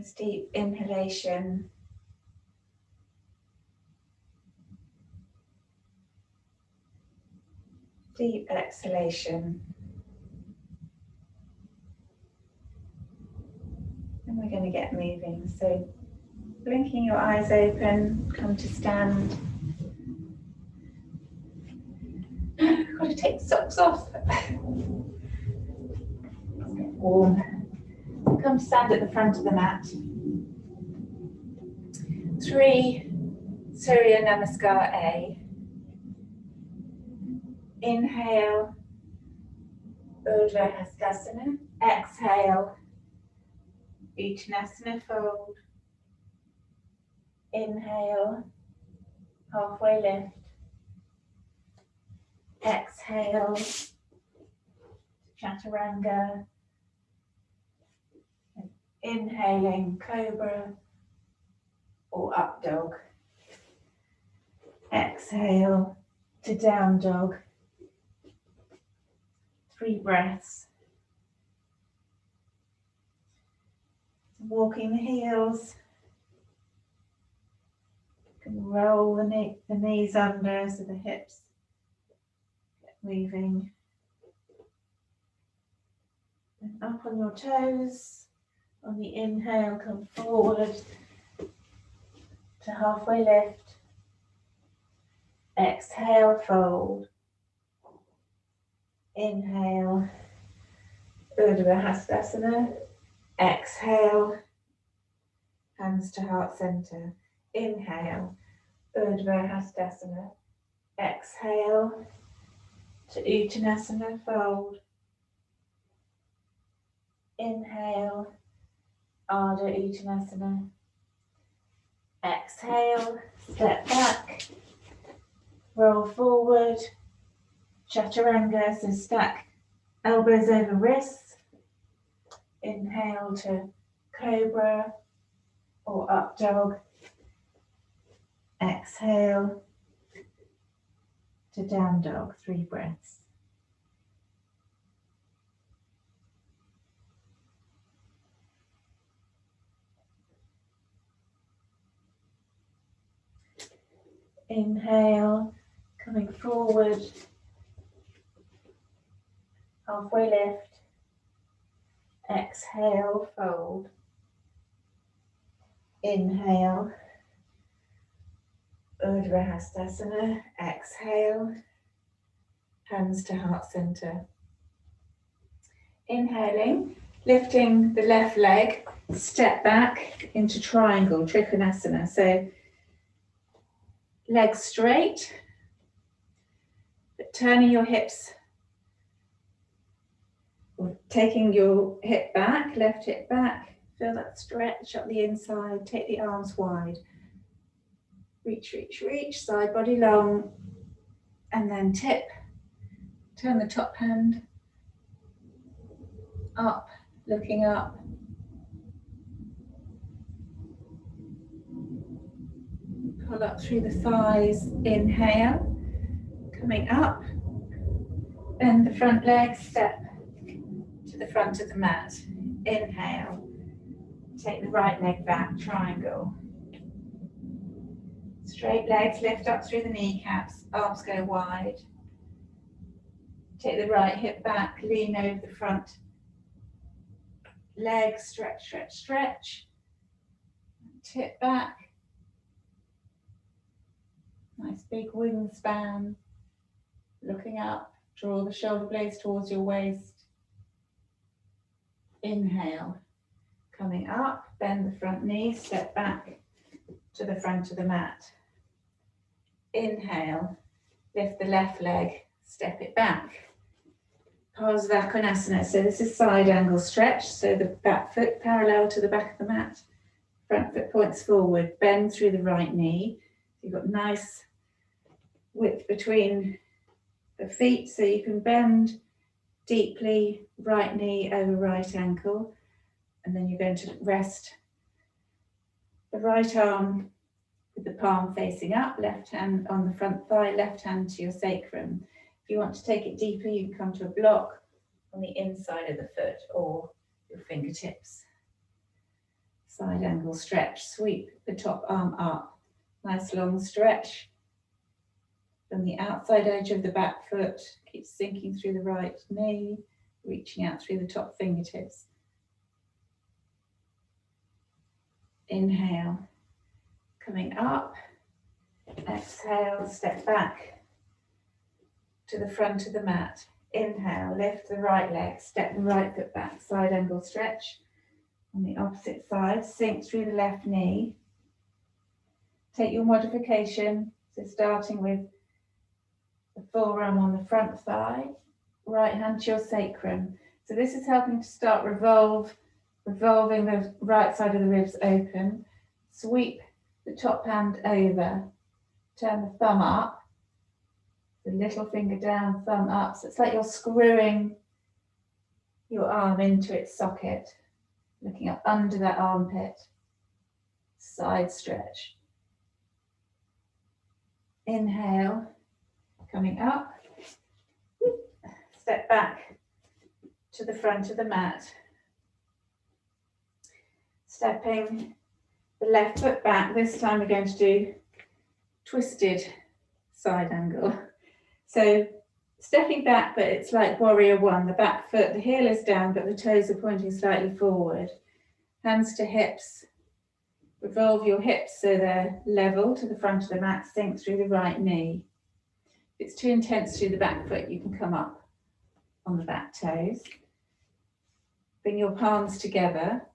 Nice deep inhalation. Deep exhalation. And we're going to get moving. So blinking your eyes open, come to stand. I've got to take the socks off. It's getting warm. Come to stand at the front of the mat. 3, Surya Namaskar A. Inhale, Urdhva Hastasana. Exhale, Uttanasana fold. Inhale, halfway lift. Exhale, Chaturanga. And inhaling, Cobra or Up Dog. Exhale to Down Dog. 3 breaths. Walking the heels. You can roll the knees under so the hips get moving. And up on your toes. On the inhale, come forward to halfway lift. Exhale, fold. Inhale, Urdhva Hastasana. Exhale, hands to heart center. Inhale, Urdhva Hastasana. Exhale to Uttanasana, fold. Inhale, Ardha Uttanasana. Exhale, step back, roll forward, Chaturanga, so stack elbows over wrists. Inhale to Cobra or Up Dog. Exhale to Down Dog, 3 breaths. Inhale, coming forward, halfway lift. Exhale, fold. Inhale, Urdhva Hastasana. Exhale, hands to heart center. Inhaling, lifting the left leg, step back into triangle, Trikonasana. So legs straight, but turning your hips, or taking your hip back, left hip back, feel that stretch up the inside, take the arms wide. Reach, reach, reach, side body long, and then tip, turn the top hand up, looking up. Pull up through the thighs, inhale, coming up, bend the front leg, step to the front of the mat. Inhale, take the right leg back, triangle. Straight legs lift up through the kneecaps, arms go wide. Take the right hip back, lean over the front leg, stretch, stretch, stretch. Tip back. Nice big wingspan. Looking up, draw the shoulder blades towards your waist. Inhale, coming up, bend the front knee, step back to the front of the mat. Inhale, lift the left leg, step it back. Parsvakonasana, so this is side angle stretch, so the back foot parallel to the back of the mat, front foot points forward, bend through the right knee. You've got nice width between the feet, so you can bend deeply, right knee over right ankle, and then you're going to rest the right arm with the palm facing up, left hand on the front thigh, left hand to your sacrum. If you want to take it deeper, you can come to a block on the inside of the foot or your fingertips. Side angle stretch, sweep the top arm up. Nice long stretch from the outside edge of the back foot. Keep sinking through the right knee, reaching out through the top fingertips. Inhale, coming up. Exhale, step back to the front of the mat. Inhale, lift the right leg, step the right foot back, side angle stretch. On the opposite side, sink through the left knee. Take your modification, so starting with the forearm on the front thigh, right hand to your sacrum. So this is helping to start revolving the right side of the ribs open. Sweep the top hand over, turn the thumb up, the little finger down, thumb up. So it's like you're screwing your arm into its socket, looking up under that armpit. Side stretch. Inhale, coming up. Step back to the front of the mat. Stepping the left foot back. This time we're going to do twisted side angle. So stepping back, but it's like warrior one. The back foot, the heel is down, but the toes are pointing slightly forward. Hands to hips. Revolve your hips so they're level to the front of the mat. Sink through the right knee. If it's too intense through the back foot, you can come up on the back toes. Bring your palms together.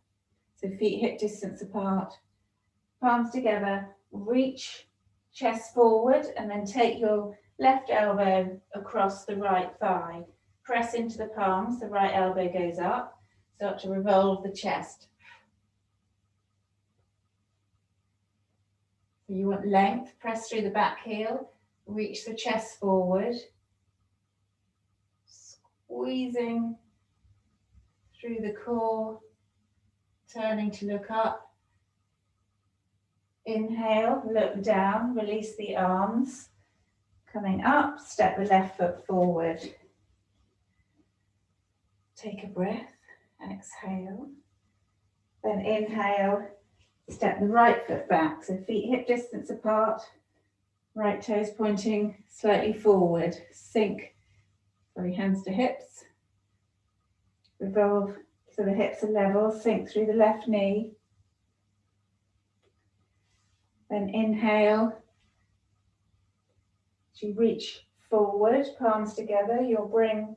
So feet hip distance apart. Palms together. Reach chest forward and then take your left elbow across the right thigh. Press into the palms, the right elbow goes up. Start to revolve the chest. So you want length, press through the back heel, reach the chest forward. Squeezing through the core, turning to look up. Inhale, look down, release the arms. Coming up, step the left foot forward. Take a breath, exhale. Then inhale, step the right foot back. So feet hip distance apart, right toes pointing slightly forward. Sink, sorry, hands to hips. Revolve so the hips are level, sink through the left knee. Then inhale. As you reach forward, palms together, you'll bring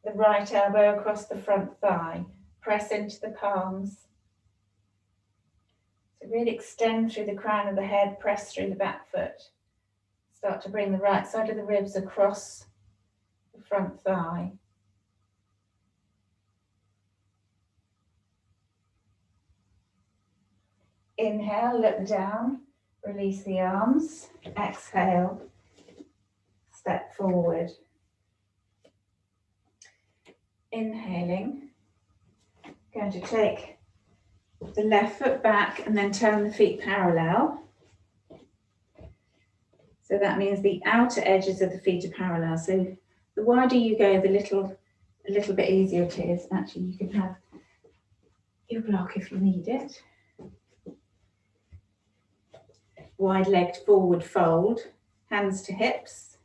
the right elbow across the front thigh. Press into the palms. So really extend through the crown of the head, press through the back foot. Start to bring the right side of the ribs across the front thigh. Inhale, look down, release the arms. Exhale, step forward. Inhaling, going to take the left foot back and then turn the feet parallel. So that means the outer edges of the feet are parallel. So the wider you go, a little bit easier it is. Actually, you can have your block if you need it. Wide-legged forward fold, hands to hips.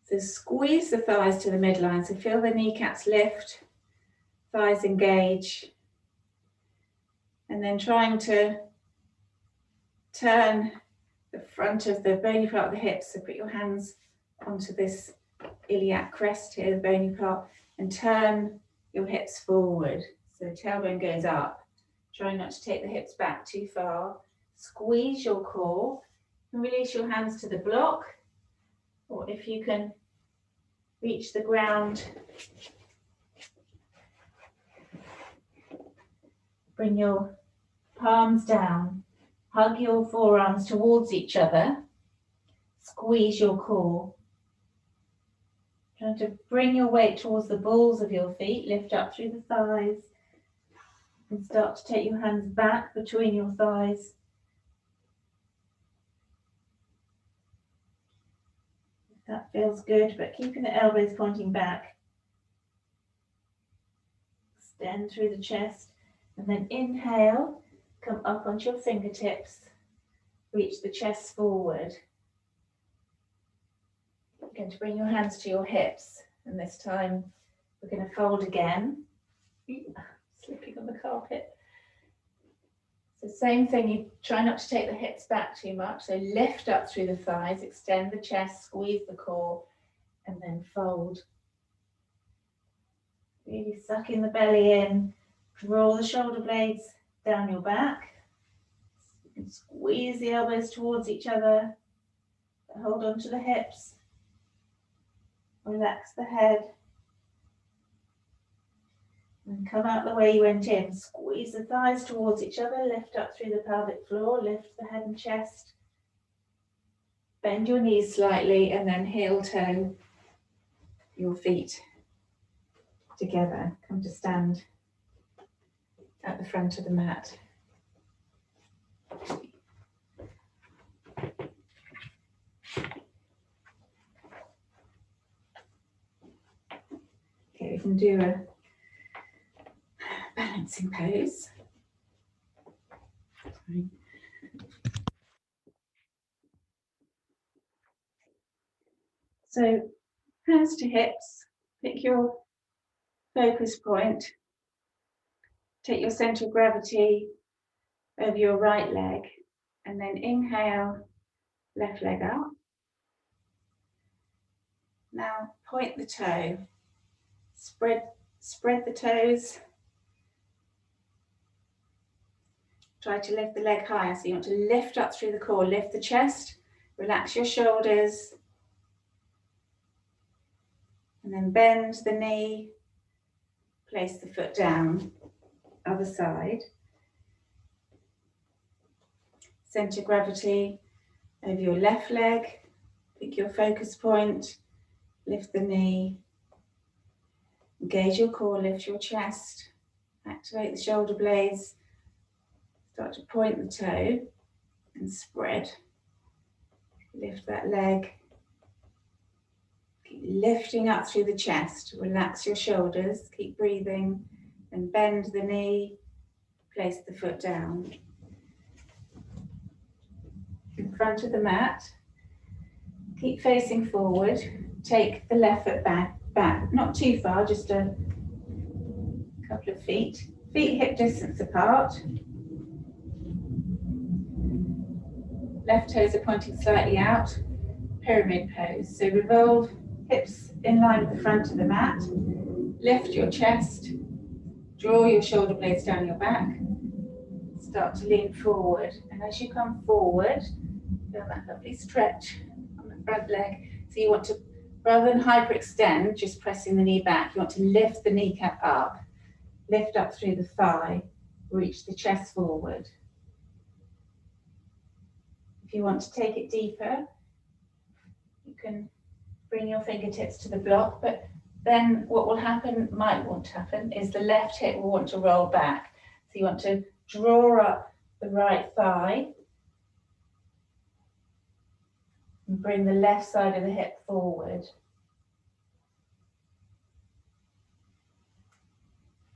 So squeeze the thighs to the midline. So feel the kneecaps lift, thighs engage. And then trying to turn the front of the bony part of the hips. So put your hands onto this iliac crest here, the bony part, and turn your hips forward. So tailbone goes up. Try not to take the hips back too far. Squeeze your core and release your hands to the block. Or if you can reach the ground, bring your palms down. Hug your forearms towards each other. Squeeze your core. Trying to bring your weight towards the balls of your feet. Lift up through the thighs. And start to take your hands back between your thighs. If that feels good, but keeping the elbows pointing back. Extend through the chest. And then inhale, come up onto your fingertips, reach the chest forward. You're going to bring your hands to your hips, and this time we're going to fold again. Slipping on the carpet. So same thing, you try not to take the hips back too much, so lift up through the thighs, extend the chest, squeeze the core, and then fold. Really sucking the belly in, draw the shoulder blades down your back, and squeeze the elbows towards each other, hold on to the hips, relax the head, and come out the way you went in. Squeeze the thighs towards each other, lift up through the pelvic floor, lift the head and chest, bend your knees slightly, and then heel toe your feet together. Come to stand at the front of the mat. Okay, we can do a balancing pose. So hands to hips, pick your focus point, take your center of gravity over your right leg, and then inhale, left leg up. Now point the toe, spread the toes. Try to lift the leg higher, so you want to lift up through the core, lift the chest, relax your shoulders, and then bend the knee, place the foot down, other side. Center gravity over your left leg, pick your focus point, lift the knee, engage your core, lift your chest, activate the shoulder blades, start to point the toe and spread. Lift that leg, keep lifting up through the chest, relax your shoulders, keep breathing, and bend the knee, place the foot down. In front of the mat, keep facing forward, take the left foot back, not too far, just a couple of feet hip distance apart. Left toes are pointing slightly out, pyramid pose. So revolve hips in line with the front of the mat, lift your chest, draw your shoulder blades down your back, start to lean forward. And as you come forward, feel that lovely stretch on the front leg. So you want to, rather than hyperextend, just pressing the knee back, you want to lift the kneecap up, lift up through the thigh, reach the chest forward. If you want to take it deeper, you can bring your fingertips to the block, but then what will happen, might want to happen, is the left hip will want to roll back. So you want to draw up the right thigh and bring the left side of the hip forward.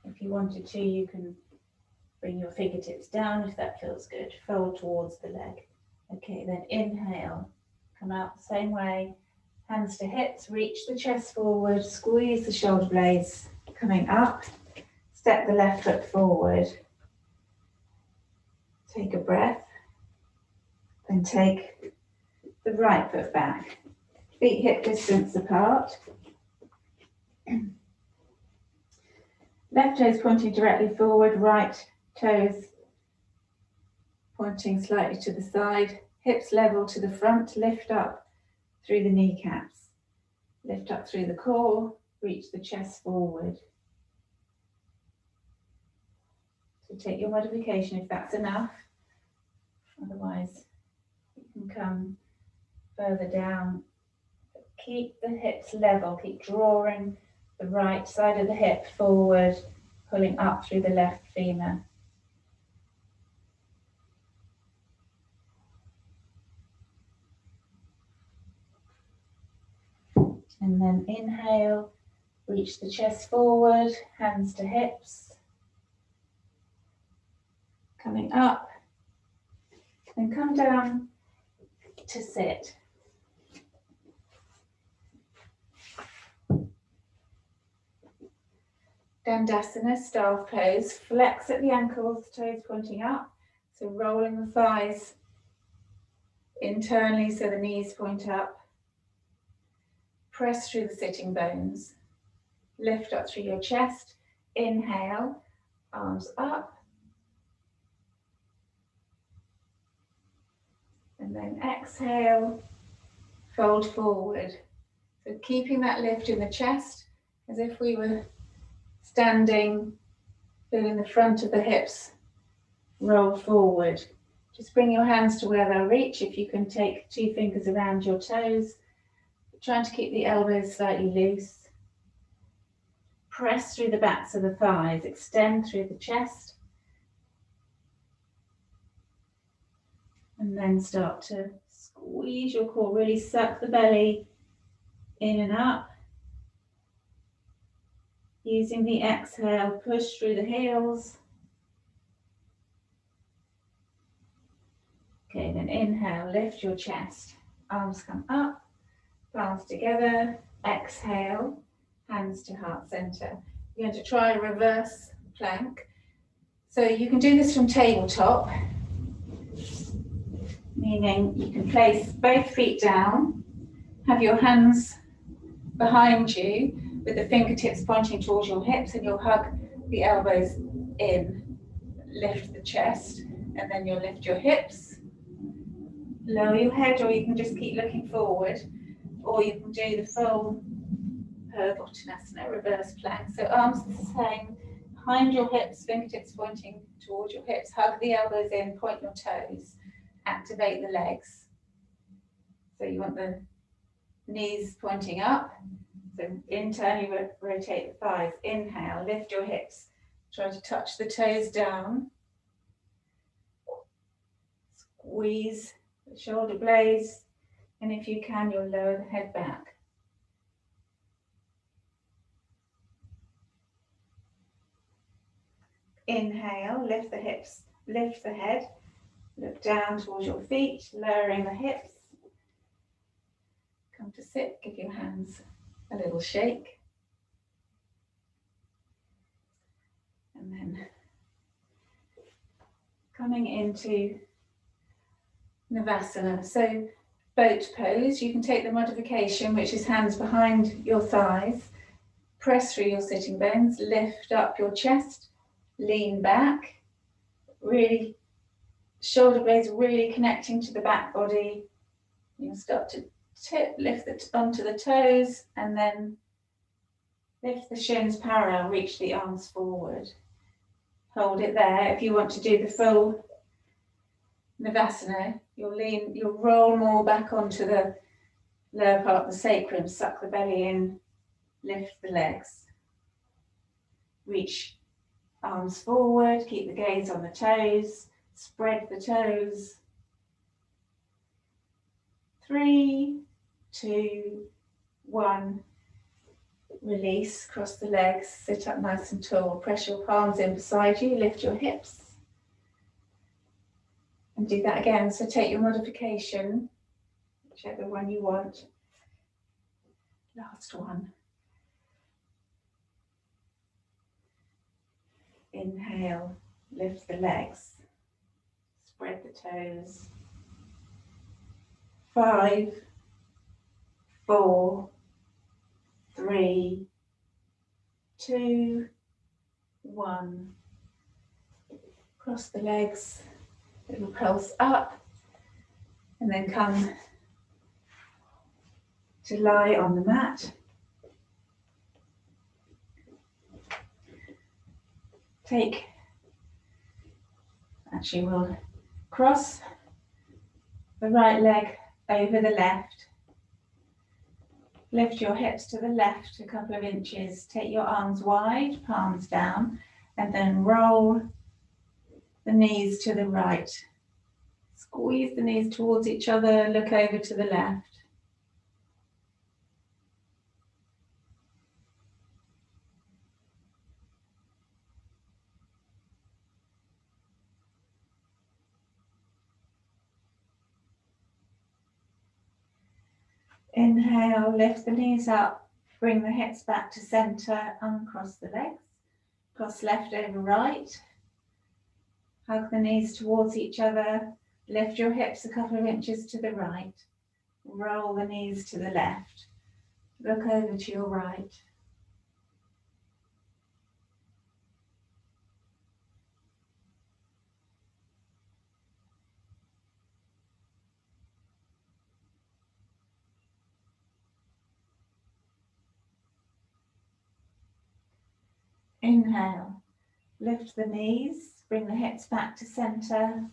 If you wanted to, you can bring your fingertips down if that feels good. Fold towards the leg. Okay, then inhale, come out the same way. Hands to hips, reach the chest forward, squeeze the shoulder blades, coming up. Step the left foot forward. Take a breath. Then take the right foot back. Feet hip distance apart. Left toes pointing directly forward, right toes pointing slightly to the side. Hips level to the front, lift up through the kneecaps. Lift up through the core, reach the chest forward. So take your modification if that's enough. Otherwise, you can come further down. Keep the hips level, keep drawing the right side of the hip forward, pulling up through the left femur. And then inhale, reach the chest forward, hands to hips. coming up, then come down to sit. Dandasana, staff pose, flex at the ankles, toes pointing up, so rolling the thighs internally so the knees point up. Press through the sitting bones, lift up through your chest, inhale, arms up, and then exhale, fold forward. So keeping that lift in the chest as if we were standing, feeling the front of the hips roll forward. Just bring your hands to where they'll reach. If you can take 2 fingers around your toes, trying to keep the elbows slightly loose. Press through the backs of the thighs, extend through the chest. And then start to squeeze your core, really suck the belly in and up. Using the exhale, push through the heels. Okay, then inhale, lift your chest. Arms come up, palms together. Exhale, hands to heart center. You're going to try a reverse plank. So you can do this from tabletop, meaning you can place both feet down, have your hands behind you with the fingertips pointing towards your hips, and you'll hug the elbows in, lift the chest, and then you'll lift your hips, lower your head, or you can just keep looking forward, or you can do the full Uttanasana, reverse plank. So arms the same, behind your hips, fingertips pointing towards your hips, hug the elbows in, point your toes, activate the legs. So you want the knees pointing up, so internally rotate the thighs. Inhale, lift your hips, try to touch the toes down, squeeze the shoulder blades, and if you can, you'll lower the head back. Inhale, lift the hips, lift the head, look down towards your feet, lowering the hips. Come to sit, give your hands a little shake. And then coming into Navasana. So boat pose, you can take the modification, which is hands behind your thighs, press through your sitting bones, lift up your chest, lean back, really shoulder blades really connecting to the back body. You'll start to tip, lift onto the toes, and then lift the shins parallel, reach the arms forward. Hold it there. If you want to do the full Navasana, you'll roll more back onto the lower part of the sacrum, suck the belly in, lift the legs. Reach arms forward, keep the gaze on the toes, spread the toes. 3, 2, 1. Release, cross the legs, sit up nice and tall. Press your palms in beside you, lift your hips. And do that again. So take your modification, whichever one you want. Last one. Inhale, lift the legs, spread the toes. 5, 4, 3, 2, 1. Cross the legs, little pulse up, and then come to lie on the mat. We'll cross the right leg over the left. Lift your hips to the left a couple of inches. Take your arms wide, palms down, and then roll the knees to the right. Squeeze the knees towards each other, look over to the left. Inhale, lift the knees up, bring the hips back to center, uncross the legs, cross left over right, hug the knees towards each other, lift your hips a couple of inches to the right, roll the knees to the left, look over to your right. Inhale, lift the knees, bring the hips back to center.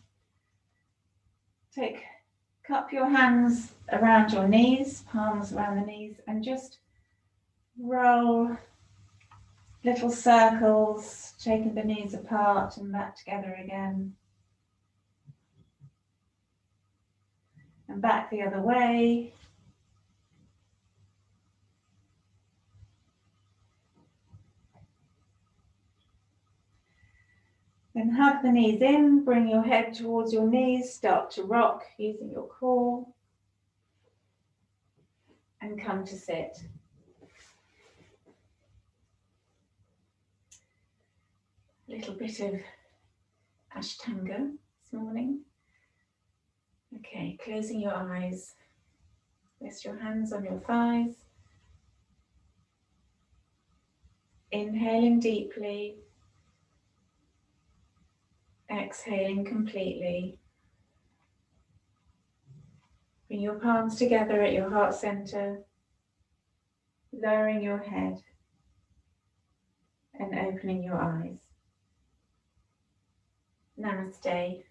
Cup your hands around your knees, palms around the knees, and just roll little circles, taking the knees apart and back together again. And back the other way. Then hug the knees in, bring your head towards your knees, start to rock using your core. And come to sit. A little bit of Ashtanga this morning. Okay, closing your eyes. Rest your hands on your thighs. Inhaling deeply. Exhaling completely. Bring your palms together at your heart center, lowering your head and opening your eyes. Namaste.